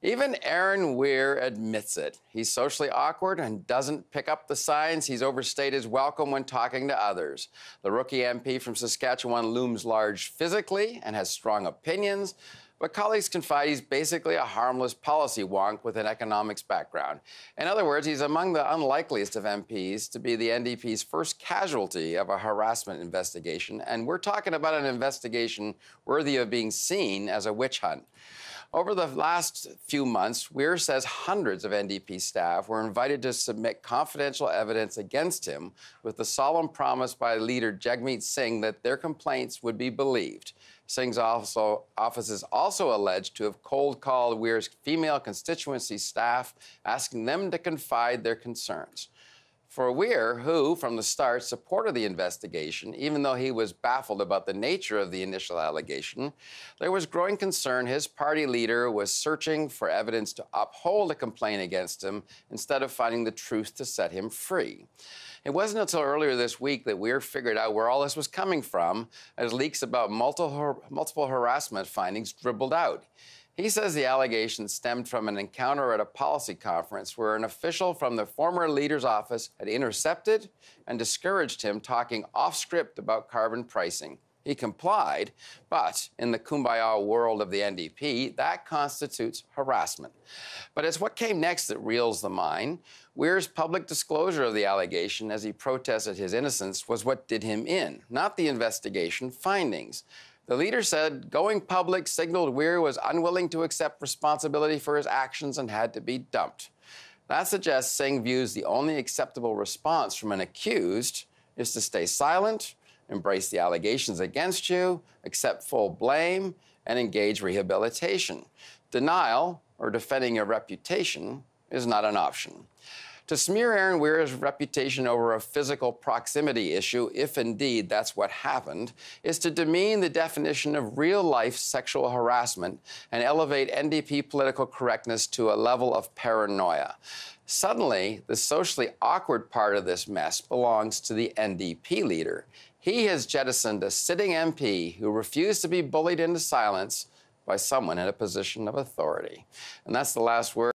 Even Erin Weir admits it. He's socially awkward and doesn't pick up the signs. He's overstayed his welcome when talking to others. The rookie MP from Saskatchewan looms large physically and has strong opinions, but colleagues confide he's basically a harmless policy wonk with an economics background. In other words, he's among the unlikeliest of MPs to be the NDP's first casualty of a harassment investigation, and we're talking about an investigation worthy of being seen as a witch hunt. Over the last few months, Weir says hundreds of NDP staff were invited to submit confidential evidence against him with the solemn promise by leader Jagmeet Singh that their complaints would be believed. Singh's office is also alleged to have cold-called Weir's female constituency staff, asking them to confide their concerns. For Weir, who, from the start, supported the investigation, even though he was baffled about the nature of the initial allegation, there was growing concern his party leader was searching for evidence to uphold a complaint against him instead of finding the truth to set him free. It wasn't until earlier this week that Weir figured out where all this was coming from, as leaks about multiple harassment findings dribbled out. He says the allegations stemmed from an encounter at a policy conference where an official from the former leader's office had intercepted and discouraged him talking off-script about carbon pricing. He complied, but in the kumbaya world of the NDP, that constitutes harassment. But it's what came next that reels the mine. Weir's public disclosure of the allegation as he protested his innocence was what did him in, not the investigation findings. The leader said going public signaled Weir was unwilling to accept responsibility for his actions and had to be dumped. That suggests Singh views the only acceptable response from an accused is to stay silent, embrace the allegations against you, accept full blame, and engage rehabilitation. Denial, or defending your reputation, is not an option. To smear Erin Weir's reputation over a physical proximity issue, if indeed that's what happened, is to demean the definition of real-life sexual harassment and elevate NDP political correctness to a level of paranoia. Suddenly, the socially awkward part of this mess belongs to the NDP leader. He has jettisoned a sitting MP who refused to be bullied into silence by someone in a position of authority. And that's the last word.